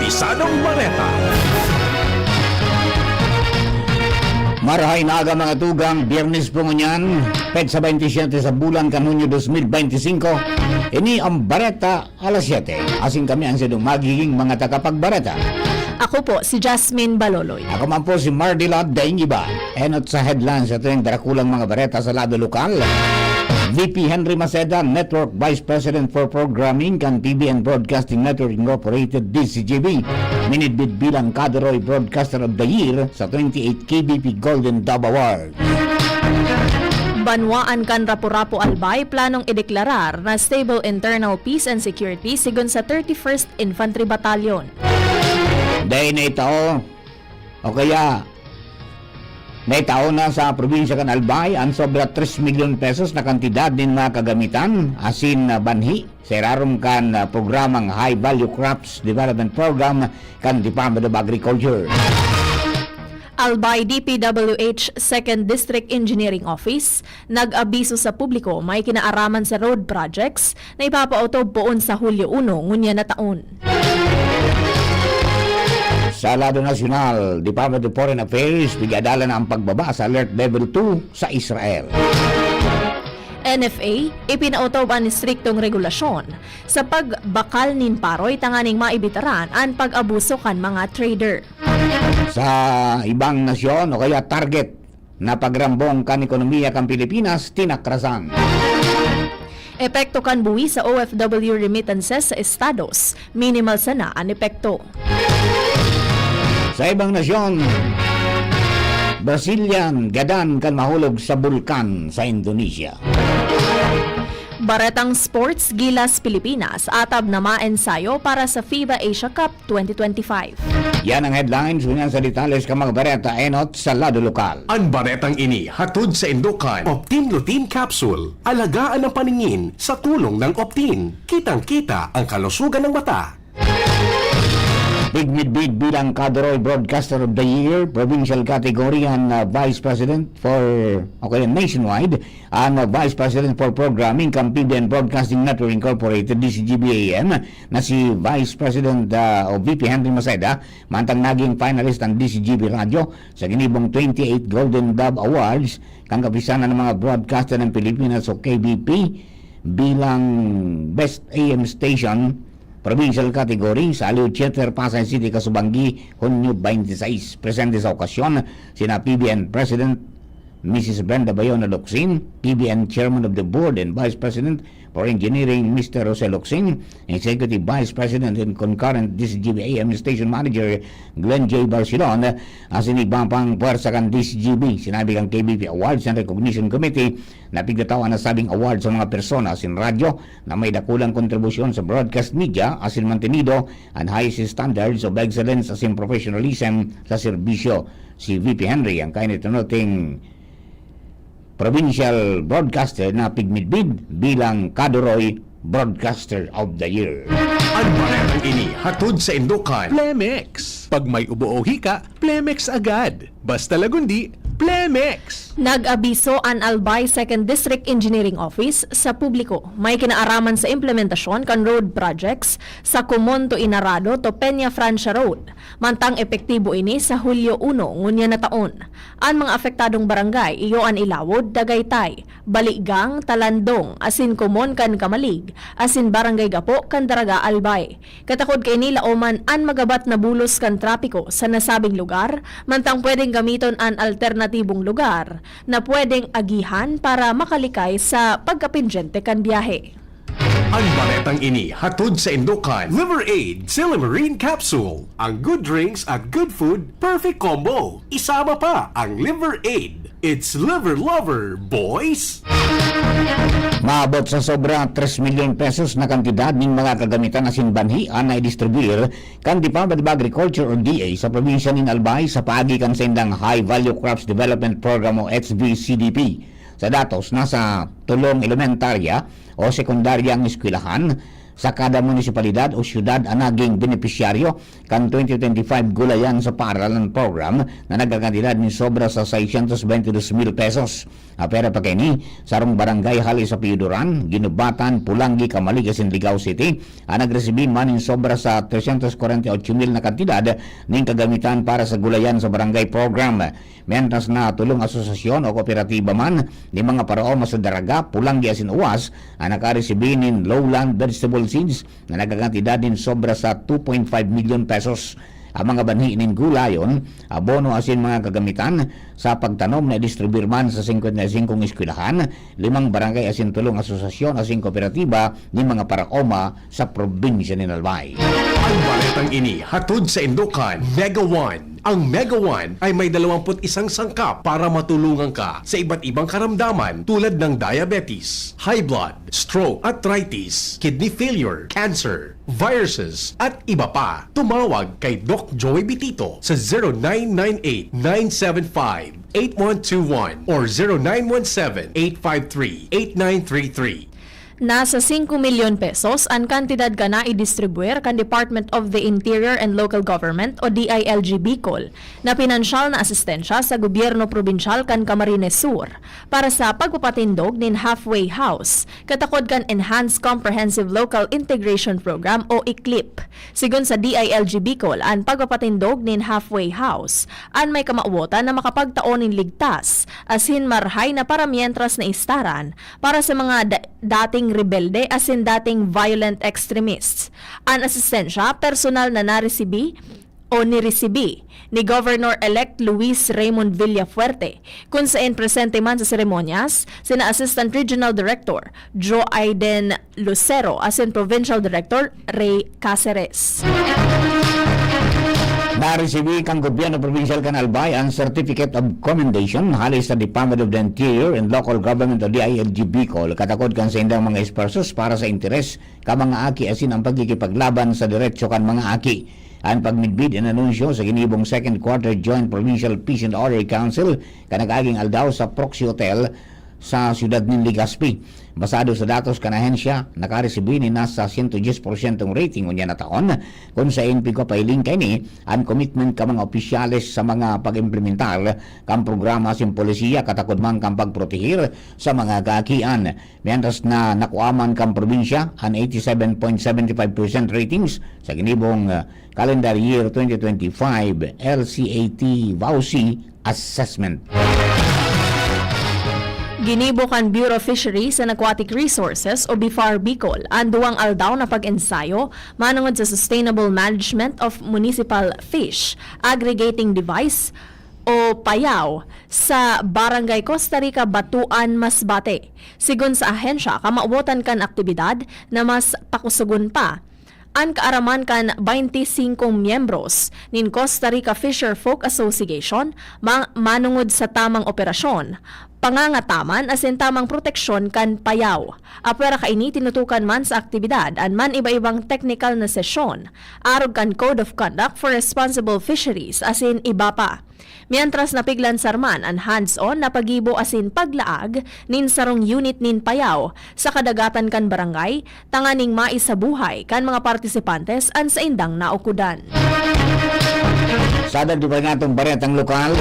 Kabisadong Baleta. Marahay na aga mga tugang, Biyernes po ngunyan, petsa 27 sa bulan kanunyo 2025. Ini ang Bareta alas 7. Asing kami ang sinong magiging mga takapagbareta. Ako po, si Jasmine Baloloy. Ako man po si Mardila Daingiba. Enot sa headlines sa tuwing darakulang mga bareta sa lado lokal. VP Henry Maceda, Network Vice President for Programming kan PBN Broadcasting Network Incorporated DCGB, minidbid bilang Kaderoy Broadcaster of the Year sa 28 KBP Golden Dove Award. Banwaan kan Rapu-Rapu Albay planong ideklarar na stable internal peace and security sigon sa 31st Infantry Battalion. Dahil na ito, o kaya naitao na sa probinsya kan Albay ang sobra 3 milyon pesos na kantidad din mga kagamitan asin banhi sa irarom kan programang High Value Crops Development Program kan Department of Agriculture. Albay DPWH 2nd District Engineering Office nag-abiso sa publiko may kinaaraman sa road projects na ipapautob poon sa Hulyo 1 ngunya na taon. Sa lado nasyonal, Department of Foreign Affairs bigadalan na ang pagbaba sa Alert Level 2 sa Israel. NFA, ipinautob ang striktong regulasyon sa pagbakal nin paroy tanganing maibitaran ang pag-abuso kan mga trader. Sa ibang nasyon o kaya target na pagrambong kan ekonomiya kan Pilipinas, tinakrasan. Epekto kan buwi sa OFW remittances sa estados, minimal sana ang epekto. Sa ibang nasyon, Brazilian gadan kan mahulog sa bulkan sa Indonesia. Baretang Sports Gilas Pilipinas atab na maensayo para sa FIBA Asia Cup 2025. Yan ang headlines unyan sa detalles ka mga bareta enot sa lado lokal. Ang baretang ini hatod sa Indukan. Optin Lutein Capsule. Alagaan ang paningin sa tulong ng Optin. Kitang-kita ang kalusugan ng mata. Big bilang Kaderoy Broadcaster of the Year, provincial category ang Vice President for nationwide, ang Vice President for Programming ng PBN Broadcasting Network Incorporated DCGB-AM na si Vice President o VP Henry Maceda, mantang naging finalist ng DCGB Radio sa ginibong 28 Golden Dove Awards kang kapisanan ng mga broadcaster ng Pilipinas o KBP bilang Best AM Station provincial category sa Aliw Theater, Pasay City, Kasubanggi, Hunyo 26. Presente sa okasyon, sina PBN President Mrs. Brenda Bayona Locsin, PBN Chairman of the Board and Vice President for Engineering Mr. Jose Locsin, Executive Vice President and concurrent DCGB AM Station Manager Glenn J. Barcelon, asin ibang pang puwersa kan DCGB. Sinabi kang KBP Awards and Recognition Committee na pigdatawan na sabing award sa mga persona asin radyo na may dakulang kontribusyon sa broadcast media asin mantenido ang highest standards of excellence asin professionalism sa serbisyo. Si VP Henry ang kainitanoting provincial broadcaster na pigmidbid bilang Kaderoy Broadcaster of the Year. Ang baretang ini hatod sa Indukan. Plemex. Pag may ubo o hika, Plemex agad. Basta lagundi, Plemex. Nag-abiso ang Albay 2nd District Engineering Office sa publiko. May kinaaraman sa implementasyon kan road projects sa Kumonto Inarado to Peña Francia Road. Mantang epektibo ini sa Hulyo 1 ngunya na taon. Ang mga apektadong barangay iyo an Ilawod, Dagaytay, Baliggang, Talandong, asin Kumon kan Kamalig, asin Barangay Gapo kan Daraga Albay. Katakod kay nila oman an magabat na bulos kan trapiko sa nasabing lugar, mantang pwedeng gamiton an alternatibong lugar na pwedeng agihan para makalikay sa pagkapinsyente kan biyahe. Ang baretang ini hatod sa Indukan. Liver Aid Silimarine Capsule. Ang good drinks at good food, perfect combo. Isama pa ang Liver Aid. It's liver lover, boys! Maabot sa sobra 3 milyon pesos na kantidad ng mga kagamitan na sinbanhi ang naidistribuir kan Department of Agriculture o DA sa probinsya ng Albay sa paagi kan sendang High Value Crops Development Program o HVCDP. Sa datos, nasa tulong elementarya o sekundarya ang eskwelahan sa kada munisipalidad o syudad ang naging benepisyaryo kan 2025 gulayan sa paaralan program na nagkakantidad ni sobra sa 622,000 pesos. Pera pa kay ni sarong barangay hali sa Piuduran, Ginubatan, Pulangi, Camaligas, Ligao City ang nagresibi man in sobra sa 348,000 na kantidad ning kagamitan para sa gulayan sa barangay program. Mientras na tulong asosasyon o kooperatiba man ni mga paraoma sa Daraga, Pulangi asin Uwas ang nakaresibi nin lowland vegetable seeds na nagkakantidad din sobra sa 2.5 million pesos. Ang mga banhi nin gulayon, abono asin mga kagamitan sa pagtanom na distribuir man sa 55 eskwelahan, 5 barangay asin tulong asosasyon asin kooperatiba ni mga paraoma sa probinsya ni Albay. Ang baletang ini hatod sa Indokan Mega One. Ang Mega One ay may 21 sangkap para matulungan ka sa iba't ibang karamdaman tulad ng diabetes, high blood, stroke, arthritis, kidney failure, cancer, viruses, at iba pa. Tumawag kay Doc Joey Bitito sa 0998-975-8121 or 0917-853-8933. Nasa 5 milyon pesos ang kantidad ka na i-distribuer kan Department of the Interior and Local Government o DILG Bicol na pinansyal na asistensya sa gobyerno probinsyal kan Camarines Sur para sa pagpapatindog nin halfway house katakod kan Enhanced Comprehensive Local Integration Program o ICLIP. Sigon sa DILG Bicol, ang pagpapatindog nin halfway house an may kamauotan na makapagtaon nin ligtas asin marhay na para mientras na istaran para sa mga dating rebelde asin dating violent extremists. Ang asistensya, personal na naresibi o niresibi ni Governor-elect Luis Raymond Villafuerte kung saan presente man sa seremonyas sina Assistant Regional Director Joe Aiden Lucero asin Provincial Director Ray Caceres. Naresibi kang gobyerno provincial kan Albay ang Certificate of Commendation halis sa Department of the Interior and Local Government o DILG Bicol katakod kan sa indang mga espersos para sa interes ka mga aki asin ang pagkikipaglaban sa diretso kan mga aki. Ang pagmidbid in anunsyo sa ginibong second quarter Joint Provincial Peace and Order Council kanagaging aldaw sa Proxy Hotel sa siyudad ng Legazpi. Basado sa datos kan ahensya, nakaresibi ni nasa 110% rating unya na taon kung sa NP ko pailing kay ni ang commitment ka mga opisyales sa mga pag-implementar kang programa sin polisiya katakod man kang pagprotehir sa mga kaakian. Mientras na nakuaman kang probinsya ang 87.75% ratings sa ginibong calendar year 2025 LCAT VAUSI assessment. Ginibo kan Bureau of Fisheries and Aquatic Resources o BIFAR Bicol ang duwang aldaw na pag-ensayo manungod sa Sustainable Management of Municipal Fish Aggregating Device o PAYAW sa Barangay Costa Rica, Batuan, Masbate. Sigon sa ahensya, kamaubotan kan aktibidad na mas pakusugon pa. Ang kaaraman kan 25 miyembros nin Costa Rica Fisher Folk Association manungod sa tamang operasyon, pangangataman asin tamang proteksyon kan payaw. Apwera kaini tinutukan man sa aktibidad an man iba-ibang technical na sesyon, arog kan Code of Conduct for Responsible Fisheries asin iba pa. Mientras napiglan sarman ang hands-on na pagibo asin paglaag nin sarong unit nin payaw sa kadagatan kan barangay, tanganing maisabuhay kan mga partisipantes an sa indang naukudan. Sa dagdag nga itong baretang lokal,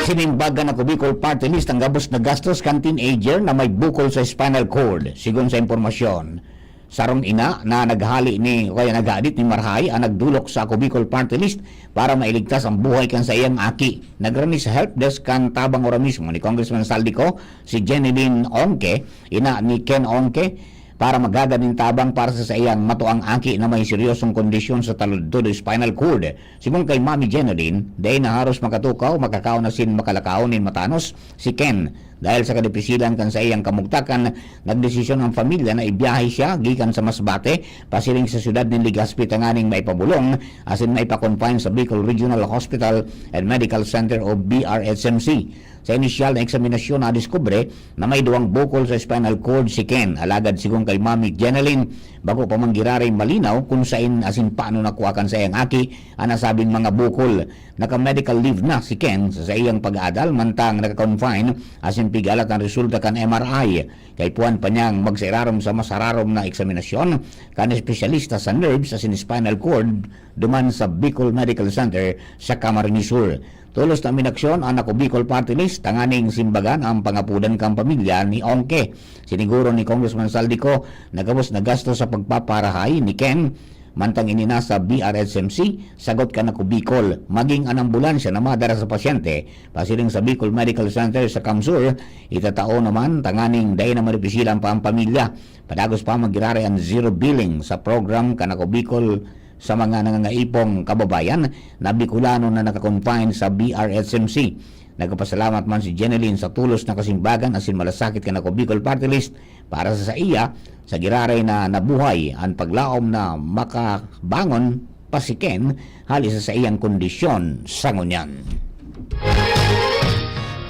sinimbagan na Bicol Party List ang gabos na gastos kan teenager na may bukol sa spinal cord, sigon sa impormasyon. Sarong ina na naghali ni o kaya nag-aadit ni Marhay ang nagdulok sa Bicol Party List para mailigtas ang buhay kan sa iyang aki. Nagrani sa helpdesk kan tabang ora mismo ni Congressman Saldico, si Jeneline Onke, ina ni Ken Onke, para magaganing tabang para sa iyang matuang aki na may seryosong kondisyon sa taludtod spinal cord. Sigon kay Mami Jeneline, dahil na haros makatukaw, makakaw na sin makalakaw nin matanos si Ken. Dahil sa kadepisilan kan sa iyang kamugtakan, nagdesisyon ang pamilya na ibiyahe siya gikan sa Masbate, pasiring sa siyudad ng Legazpi tanganing maipabulong, asin maipakonfine sa Bicol Regional Hospital and Medical Center o BRSMC. Sa inisyal na eksaminasyon na diskubre na may duwang bukol sa spinal cord si Ken. Alagad sigong kay Mami Jeneline bago pa manggiraray malinaw kung sain asin paano nakuhakan sa iyang aki ang nasabing mga bukol. Naka-medical leave na si Ken sa iyang pag-aadal mantang naka-confine asin pigalat ang resulta kan MRI. Kay puan pa niyang magsirarom sa masararom na eksaminasyon kan espesyalista sa nerves asin spinal cord duman sa Bicol Medical Center sa Camarines Sur. Tulos na minaksyon ang Ako Bicol Party List tanganing simbagan ang pangapudan kang pamilya ni Ongke. Siniguro ni Congressman Saldico na gabos na gasto sa pagpaparahay ni Ken mantang inina sa BRSMC, sagot ka na Ako Bicol, maging ang ambulansya na madara sa pasyente, pasiling sa Bicol Medical Center sa Kamsur, itatao naman tanganing day na maripisilan pa ang pamilya. Padagos pa magirari ang zero billing sa program ka na Ako Bicol sa mga nangangaipong kababayan na Bicolano na nakakonfine sa BRSMC. Nagpasalamat man si Jeneline sa tulos na kasimbagan asin malasakit ka na Ako Bicol Party List para sa iya sa giraray na nabuhay ang paglaom na makabangon pa si Ken halis sa iyang kondisyon sa ngunyan.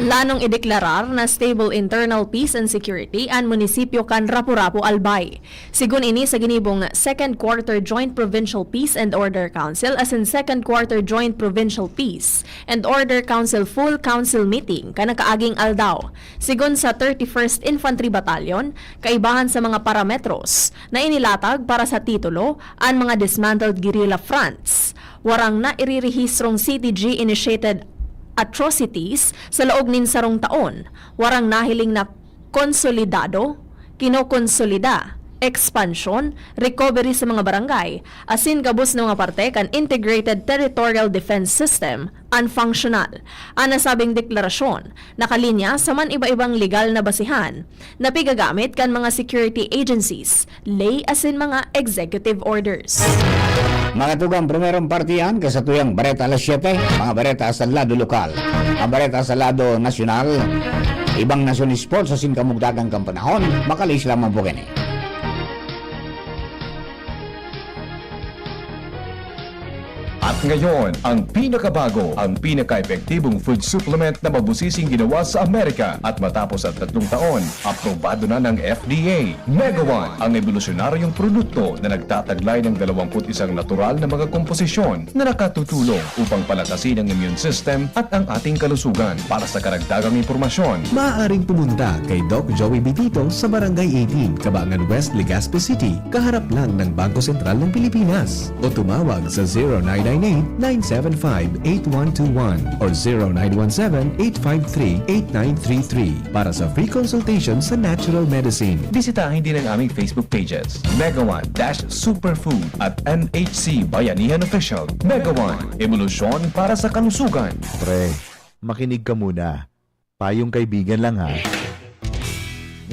Lanong ideklarar na stable internal peace and security ang munisipyo kan Rapu-Rapu, Albay. Sigun ini sa ginibong Second Quarter Joint Provincial Peace and Order Council as in Second Quarter Joint Provincial Peace and Order Council Full Council Meeting kanakaaging aldaw. Sigun sa 31st Infantry Battalion, kaibahan sa mga parametros na inilatag para sa titulo ang mga dismantled guerrilla fronts. Warang na iririhistrong CTG-initiated atrocities sa loob nin sarong taon, warang nahiling na konsolidado, kinokonsolida, expansion, recovery sa mga barangay, asin gabos ng mga parte kan Integrated Territorial Defense System, unfunctional. Ang nasabing deklarasyon, nakalinya sa man iba-ibang legal na basihan, na pigagamit kan mga security agencies, lay asin mga executive orders. Mga tugang primerong partiyan kasatuyang Bareta alas 7, mga Bareta sa lado lokal. Ang Bareta sa lado nasyonal, ibang nasyon sports sa sinkamugdagang kampanahon, makalis lamang po kini. At ngayon, ang pinakabago, ang pinaka-epektibong food supplement na mabusising ginawa sa Amerika at matapos at 3 taon, aprobado na ng FDA. Mega One, ang evolusyonaryong produkto na nagtataglay ng 21 natural na mga komposisyon na nakatutulong upang palakasin ang immune system at ang ating kalusugan. Para sa karagdagang impormasyon, Maaaring pumunta kay Doc Joey Bitito sa Barangay 18, Cabangan West, Legazpi City, kaharap lang ng Bangko Sentral ng Pilipinas. O tumawag sa 0998-975-8121 or 0917-853-8933 para sa free consultation sa natural medicine. bisitahin din ang aming Facebook pages, Mega One-Superfood at NHC Bayanihan Official. Mega One, evolusyon para sa kalusugan. Pre, makinig ka muna. Payong kaibigan lang ha.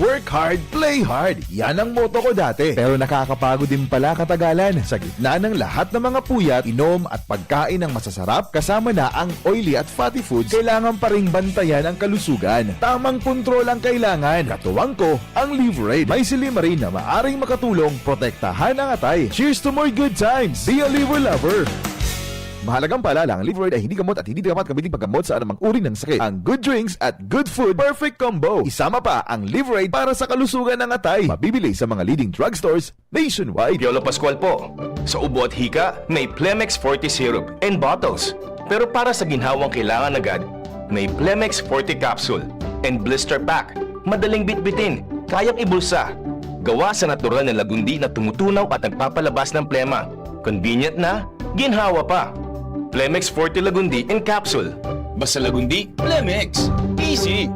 Work hard, play hard. Yan ang motto ko dati. Pero nakakapagod din pala katagalan. Sa gitna ng lahat ng mga puyat, inom at pagkain ng masasarap, kasama na ang oily at fatty foods, kailangan pa ring bantayan ang kalusugan. Tamang kontrol ang kailangan. Katuwang ko, ang Liverade. May silimarin na maaring makatulong, protektahan ang atay. Cheers to more good times. Be a liver lover. Mahalagang paalala, ang Liverade ay hindi gamot at hindi dapat gamitin paggamot sa anumang uri ng sakit. Ang good drinks at good food, perfect combo. Isama pa ang Liverade para sa kalusugan ng atay. Mabibili sa mga leading drugstores nationwide. Piolo Pascual po. Sa ubo at hika, may Plemex Forte Syrup and bottles. Pero para sa ginhawang kailangan agad, may Plemex Forte Capsule and Blister Pack. Madaling bitbitin, kayang ibulsa. Gawa sa natural na lagundi na tumutunaw at nagpapalabas ng plema. Convenient na, ginhawa pa. Plemex Forte Lagundi in Capsule. Basta Lagundi, Plemex. Easy!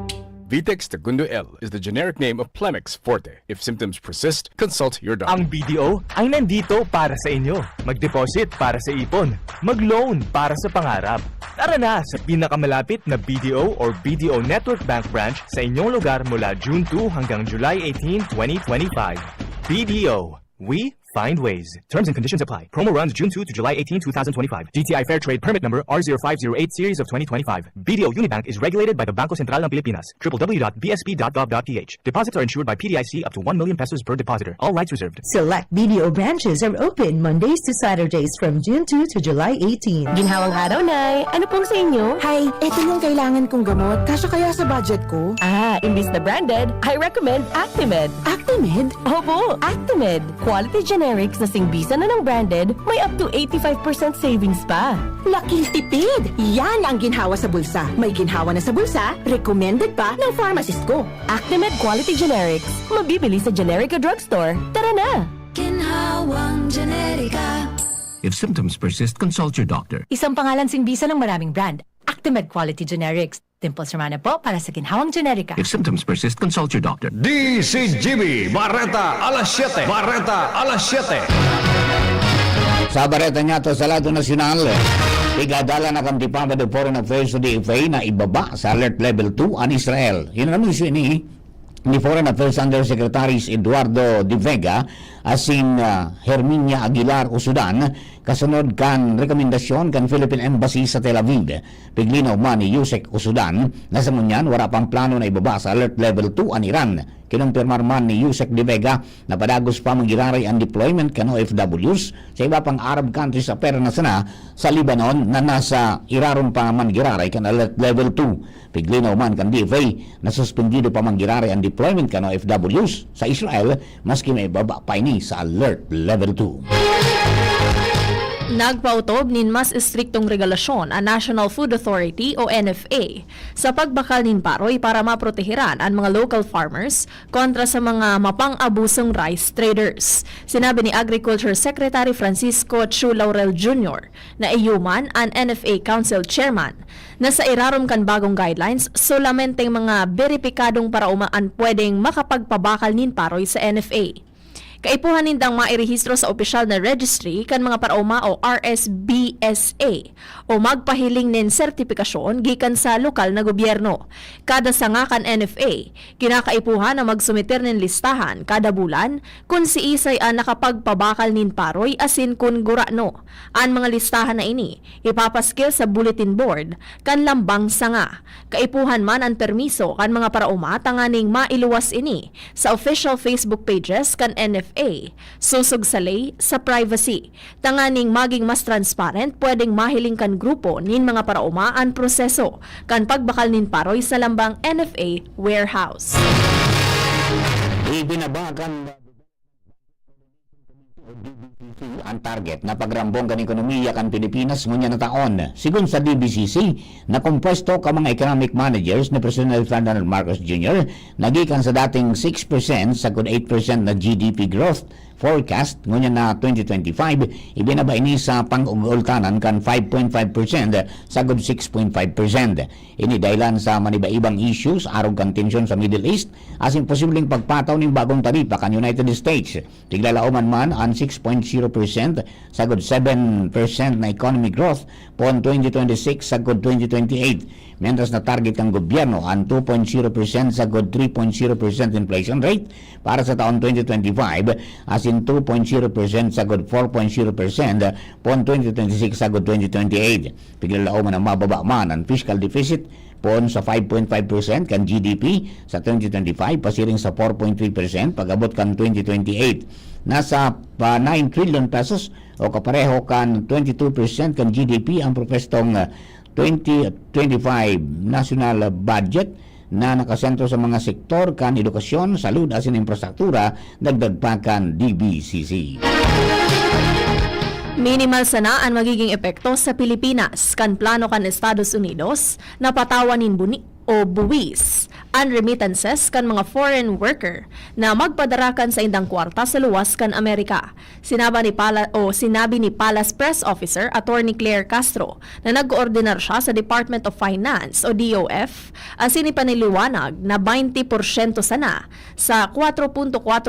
Vitex Segundo L is the generic name of Plemex Forte. If symptoms persist, consult your doctor. Ang BDO ay nandito para sa inyo. Mag-deposit para sa ipon. Mag-loan para sa pangarap. Tara na sa pinakamalapit na BDO or BDO Network Bank branch sa inyong lugar mula June 2 hanggang July 18, 2025. BDO, we Find ways. Terms and conditions apply. Promo runs June 2 to July 18, 2025. DTI Fair Trade Permit Number R0508 Series of 2025. BDO Unibank is regulated by the Bangko Sentral ng Pilipinas. www.bsp.gov.ph. Deposits are insured by PDIC up to 1 million pesos per depositor. All rights reserved. Select BDO branches are open Mondays to Saturdays from June 2 to July 18. Ginhawang araw, Nay. Ano pong sa inyo? Hi, eto yung kailangan kong gamot. Kasya kaya sa budget ko? Imbis na branded, I recommend Actimed. Actimed? Opo, Actimed. Quality generics na singbisa na ng branded, may up to 85% savings pa. Laking tipid! Yan ang ginhawa sa bulsa. May ginhawa na sa bulsa, recommended pa ng pharmacist ko. Actimed Quality Generics. Mabibili sa Generica Drugstore. Tara na! Ginhawang Generica. If symptoms persist, consult your doctor. Isang pangalan singbisa ng maraming brand. Actimed Quality Generics. Dimples Romana po para sa Ginhawang Generica. If symptoms persist, consult your doctor. DCGB, Barreta, alas 7. Barreta, alas 7. Sa bareta niya to sa lado nasyonal, igadala na kang Department of Foreign Affairs sa DFA na ibaba sa Alert Level 2 ang Israel. Yun ang anunsyo ni Foreign Affairs Undersecretaries Eduardo De Vega asin Herminia Aguilar o Sudan kasunod kan rekomendasyon kan Philippine Embassy sa Tel Aviv. Piglinaw man ni Yusek o Sudan na sa munyan wala pang plano na ibaba sa Alert Level 2 ang Iran. Kinumpirmar man ni Yusek De Vega na padagos pa manggiraray ang deployment kan OFWs sa iba pang Arab countries sa pera na sana sa Lebanon na nasa iraron pa manggiraray kan Alert Level 2. Piglinaw man kan DFA na suspendido pa manggiraray ang deployment kan OFWs sa Israel maski may baba pa ini sa Alert Level 2. Nagpautob nin mas istriktong regulasyon ang National Food Authority o NFA sa pagbakal nin paroy para maprotehiran ang mga local farmers kontra sa mga mapang-abusong rice traders. Sinabi ni Agriculture Secretary Francisco Chu Laurel Jr. na iyuman ang NFA Council Chairman na sa irarom kan bagong guidelines solamente mga beripikadong paraumaan pwedeng makapagpabakal nin paroy sa NFA. Kaipuhan nindang mairehistro sa opisyal na registry kan mga parauma o RSBSA o magpahiling nin sertipikasyon gikan sa lokal na gobyerno. Kada sanga kan NFA, kinakaipuhan na magsumiter nin listahan kada bulan kung si isay ang nakapagpabakal nin paroy asin kun gurano. Ang mga listahan na ini ipapaskil sa bulletin board kan lambang sanga. Kaipuhan man ang permiso kan mga parauma tanganing mailuwas ini sa official Facebook pages kan NFA. Susog sa lay sa privacy. Tanganing maging mas transparent, pwedeng mahiling kan grupo nin mga parauma ang proseso kan pagbakal nin paroy sa lambang NFA warehouse. Ibinabakan ang target na pagrambong kan ekonomiya kan Pilipinas ngunya na taon. Sigun sa DBCC, na kumpuesto ka mga economic managers ni President Ferdinand Marcos Jr. nagikan sa dating 6% sa 8% na GDP growth forecast ngunya na 2025 ibinaba ini sa pang-ugultanan kan 5.5% sa 6.5%. Ini dahilan sa maniba-ibang issues arog kan tensyon sa Middle East asin posibleng pagpataw ning bagong taripa kan United States. Tiglalauman man ang 6.0% sa 7% na economic growth pon 2026 sa 2028. Mientras na target ng gobyerno ang 2.0% sa 3.0% inflation rate para sa taon 2025 asin 2.0% sa 4.0% pon 2026 sa 2028. Piglalauman ang mababa man ang fiscal deficit pon sa 5.5% kan GDP sa 2025 pasiring sa 4.3% pag-abot kan 2028. Nasa 9 trillion pesos o kapareho kan 22% kan GDP ang propestong 2025 national budget na nakasentro sa mga sektor kan edukasyon, salud asin infrastruktura dagdag pa kan DBCC. Minimal sana ang magiging epekto sa Pilipinas kan plano kan Estados Unidos na patawanin buwis ang remittances kan mga foreign worker na magpadarakan sa indang kwarta sa luwas kan Amerika. Sinabi ni Palace Press Officer Attorney Claire Castro na nag-koordinar siya sa Department of Finance o DOF asin ipaniliwanag na 20% sana sa 4.4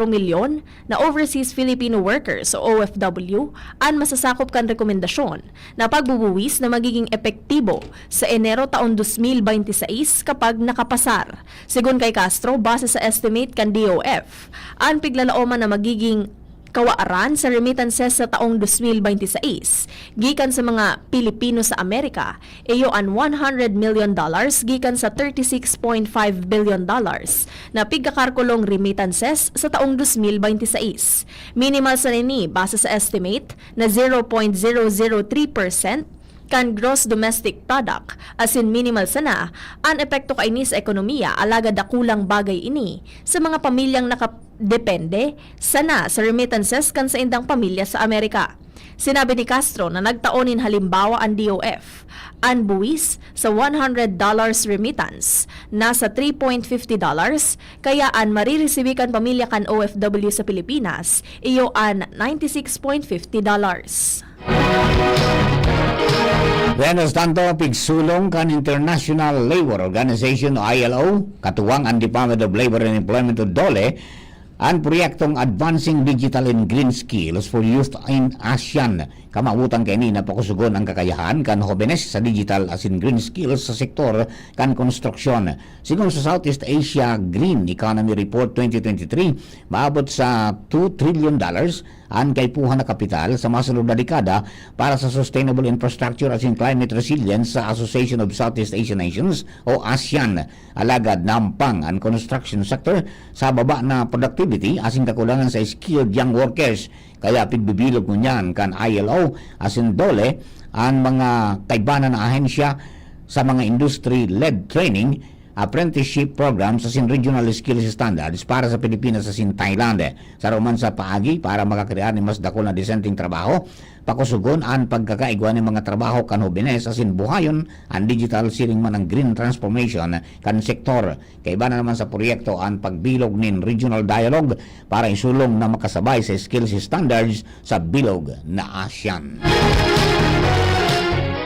milyon na overseas Filipino workers o OFW ang masasakop kan rekomendasyon na pagbubuwis na magiging epektibo sa Enero taon 2026 kapag nakapasar. Sigun kay Castro, base sa estimate kan DOF, ang piglalaoman na magiging Kawaaran sa remittances sa taong 2026 gikan sa mga Pilipino sa Amerika iyo an $100 million gikan sa $36.5 billion na pigkakarkulong remittances sa taong 2026. Minimal sa nini base sa estimate na 0.003% kan gross domestic product as in minimal sana ang epekto kay ini sa ekonomiya alagad dakulang bagay ini sa mga pamilyang nakadepende sana sa remittances kan sa indang pamilya sa Amerika. Sinabi ni Castro na nagtaonin halimbawa ang DOF, ang buwis sa $100 remittance nasa $3.50 kaya ang marireceive kan pamilya kan OFW sa Pilipinas iyo an $96.50. Venus tanto pigsulong kan International Labor Organization o ILO, katuwang ang Department of Labor and Employment o DOLE, ang proyektong Advancing Digital and Green Skills for Youth in ASEAN. Kamautan kini na pakusugon ang kakayahan kan hobenes sa digital as in green skills sa sektor kan konstruksyon. Sigon sa Southeast Asia Green Economy Report 2023, maabot sa $2 trillion ang kaipuhan na kapital sa masunod na dekada para sa sustainable infrastructure as in climate resilience sa Association of Southeast Asian Nations o ASEAN. Alagad nampang ang construction sector sa baba na productivity as in kakulangan sa skilled young workers. Kaya pigbibilog mo niyan kan ILO as in DOLE ang mga kaibanan na ahensya sa mga industry-led training apprenticeship programs as in regional skills standards para sa Pilipinas as in Thailand. Sa roman sa paagi para makakrear ni mas dakol na disenteng trabaho, pakusugon ang pagkakaigwa ng mga trabaho kan hobenes as in buhayon ang digital siring man ang green transformation kan sektor. Kaiba na naman sa proyekto ang pagbilog nin regional dialogue para isulong na makasabay sa skills standards sa bilog na ASEAN.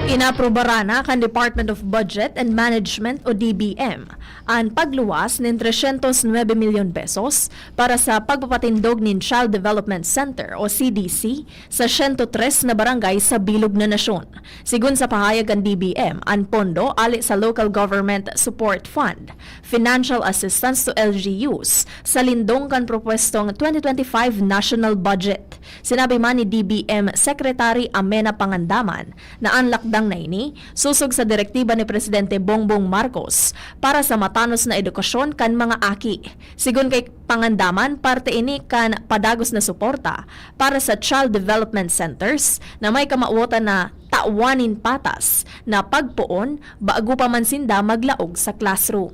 Inaprobara na kan Department of Budget and Management o DBM ang pagluwas ng 309 milyon pesos para sa pagpapatindog ng Child Development Center o CDC sa 103 na barangay sa Bilog na Nasyon. Sigun sa pahayag ang DBM, ang pondo ali sa Local Government Support Fund, financial assistance to LGUs sa lindong kan propwestong 2025 national budget. Sinabi man ni DBM Secretary Amena Pangandaman na ang lakdang na ini susog sa direktiba ni Presidente Bongbong Marcos para sa matanos na edukasyon kan mga aki. Sigun kay Pangandaman, parte ini kan padagos na suporta para sa child development centers na may kamauotan na tawanin patas na pagpuon bago pa man sinda maglaog sa classroom.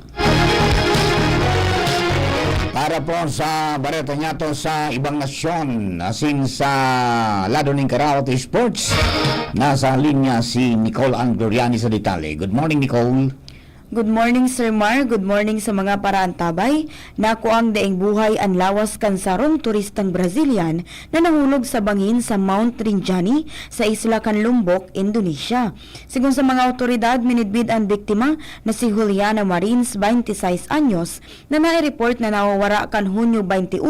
Para po sa Barreto Nyato sa ibang nasyon, asin sa lado ng Karaoke Sports, nasa linya si Nicole Angloriani sa detalye. Good morning, Nicole. Good morning, Sir Mar. Good morning sa mga paraantabay. Naku ang daing buhay ang lawas kansarong turistang Brazilian na nahulog sa bangin sa Mount Rinjani sa isla kan Lombok, Indonesia. Sigun sa mga otoridad, minidbid ang biktima na si Juliana Marins, 26 anyos, na nai-report na nawawara kan Hunyo 21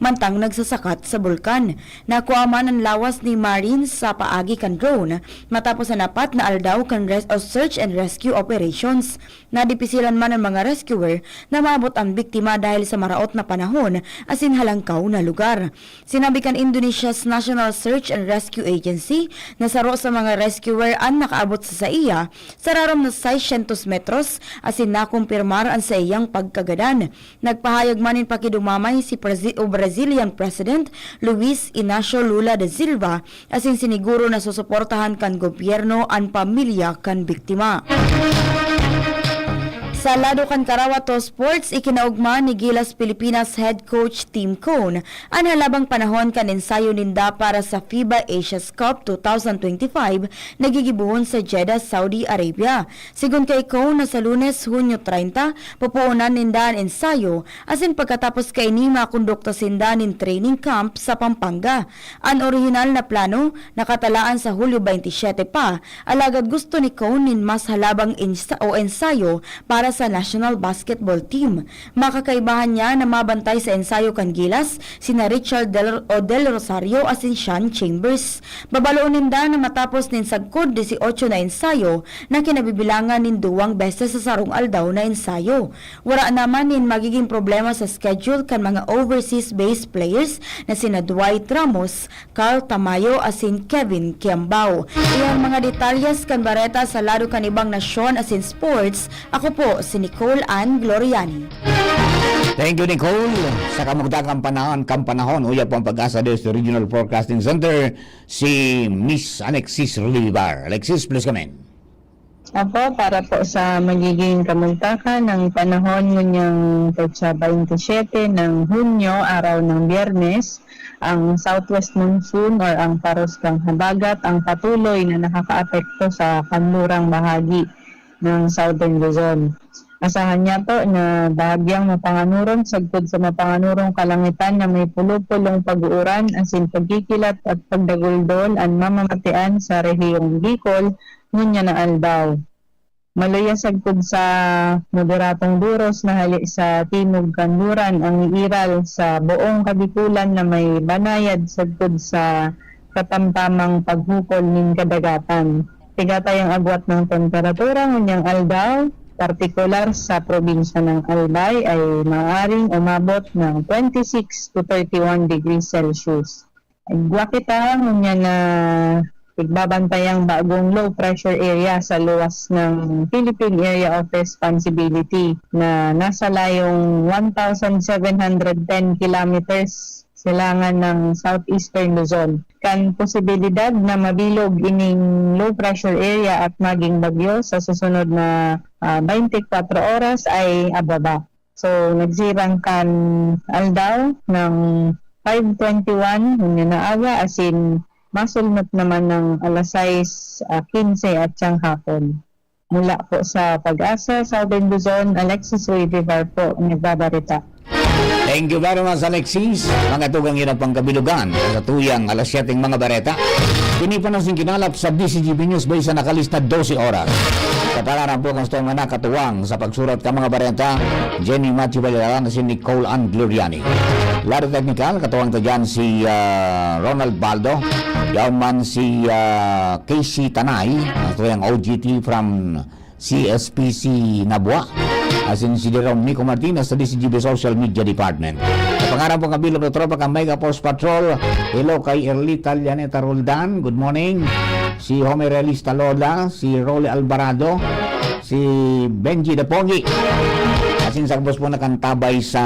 mantang nagsasakat sa bulkan. Nakuaman ang lawas ni Marins sa paagi kan drone matapos na napat na aldaw kan search and rescue operations. Nadipisilan man ang mga rescuer na maabot ang biktima dahil sa maraot na panahon asin halangkaw na lugar. Sinabi kan Indonesia's National Search and Rescue Agency na saro sa mga rescuer ang nakaabot sa iya sa rarom na 600 metros asin nakumpirmar ang sa iyang pagkagadan. Nagpahayag manin pakidumamay si Brazilian President Luiz Inacio Lula da Silva asin siniguro na susuportahan kan gobyerno ang pamilya kan biktima. Sa lado kan Karawato Sports, ikinaugma ni Gilas Pilipinas head coach Tim Cone ang halabang panahon kan ensayo ninda para sa FIBA Asia's Cup 2025 nagigibuhon sa Jeddah, Saudi Arabia. Sigun kay Cone na sa Lunes, Hunyo 30, pupuunan ninda ang ensayo asin pagkatapos kay ni makondukta sinda nin training camp sa Pampanga. Ang orihinal na plano nakatalaan sa Hulyo 27 pa, alagad gusto ni Cone nin mas halabang ensayo para para sa National Basketball Team. Makakaibahan niya na mabantay sa ensayo kan gilas sina Richard Del Rosario asin Sean Chambers. Babaloonin da na matapos nin sagkod 18 na ensayo na kinabibilangan nin 2 beses sa sarong aldaw na ensayo. Wala naman nin magiging problema sa schedule kan mga overseas based players na sina Dwight Ramos, Carl Tamayo asin Kevin Kiambao. Iyang mga detalyes kan bareta sa laro kan ibang nasyon asin sports. Ako po si Nicole Ann Gloriani. Thank you, Nicole. Sa kamagdagang panahon, uya po ang pag-asa dito sa Regional Forecasting Center, si Miss Alexis Relivar. Alexis, please come in. Ako, para po sa magiging kamugtakan ng panahon ngunyang petsa 27 ng Hunyo, araw ng Biyernes, ang southwest monsoon or ang paros kang habagat ang patuloy na nakakaapekto sa kanlurang bahagi ng Southern Luzon. Asahan niya po na bahagyang mapanganuron sagpod sa mapanganurong kalangitan na may pulo-pulong pag-uuran asin pagkikilat at pagdaguldol ang mamamatian sa rehiyong Bicol ngunya na aldaw. Malaya sagpod sa moderatong duros na hali sa timog kanluran ang iiral sa buong kabikulan na may banayad sagpod sa katamtamang paghukol ng kadagatan. Tigatay ang agwat ng temperatura ngunyang aldaw, partikular sa probinsya ng Albay ay maaaring umabot ng 26 to 31 degrees Celsius. Agwa kita ngunya na igbabantayang bagong low pressure area sa luwas ng Philippine Area of Responsibility na nasa layong 1,710 kilometers silangan ng southeastern Luzon. Kan posibilidad na mabilog ining low pressure area at maging bagyo sa susunod na 24 oras ay ababa. So nagsirang kan aldaw ng 5:21 na aga asin masulnot naman ng alas 6:15 at siyang hapon. Mula po sa Pag-asa, Southern Luzon, Alexis Relivar po, nagbabarita. Thank you very much, Alexis. Mga tugang hirap ang kabilugan sa tuyang alas 7 mga bareta. Kini pa nasing kinalap sa DCGB News by sa nakalista 12 oras. Kapalaran po kung mga nakatuwang sa pagsurat ka mga bareta, Jenny Matthew Valeraran na si Nicole Ann Gloriani. Laro technical, katuwang ta dyan si Ronald Baldo. Yaw man si Casey Tanay, ito yung OGT from CSPC Nabua. Asin si Jerome Nico Martinez sa DCGB Social Media Department. Sa pangarap po kabilog na tropa ka Mega Post Patrol. Hello kay Erlita Lianeta Roldan. Good morning. Si Homer Realista Lola. Si Rolly Alvarado. Si Benji Dapogi. Asin sa boss po nakantabay sa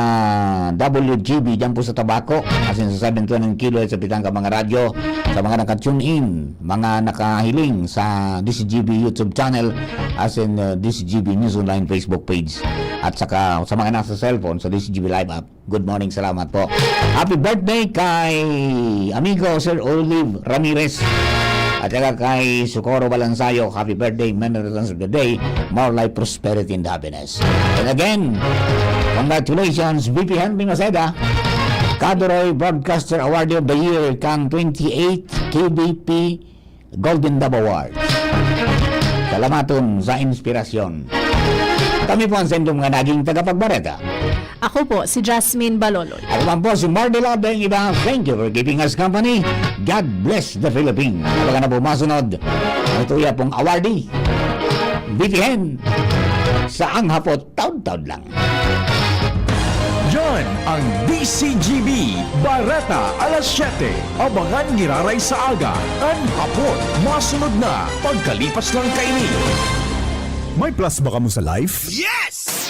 WGB dyan po sa Tabaco. Asin sa 720 kilo sa pitang ka mga radyo. Sa mga naka-tune in, mga nakahiling sa DCGB YouTube channel. Asin DCGB News Online Facebook page. At saka sa mga nasa cellphone sa DCGB Live app. Good morning, salamat po. Happy birthday kay amigo Sir Olive Ramirez. At saka kay Socorro Balansayo, happy birthday, many returns of the day, more life, prosperity, and happiness. And again, congratulations, VP Henry Maceda, Cadoroy Broadcaster Award of the Year, kan 28 KBP Golden Dove Award. Salamaton sa inspirasyon. Kami po ang sendong mga naging tagapagbareta. Ako po si Jasmine Baloloy. Ako man po si Mardela Beng Iba. Thank you for keeping us company. God bless the Philippines. Kapag na po masunod, ito iya pong awardee. BTN sa ang hapot, taon-taon lang. Yan ang DCGB Bareta alas 7. Abangan niraray sa aga. Ang hapon, masunod na pagkalipas lang kaini. May plus ba ka mo sa life? Yes!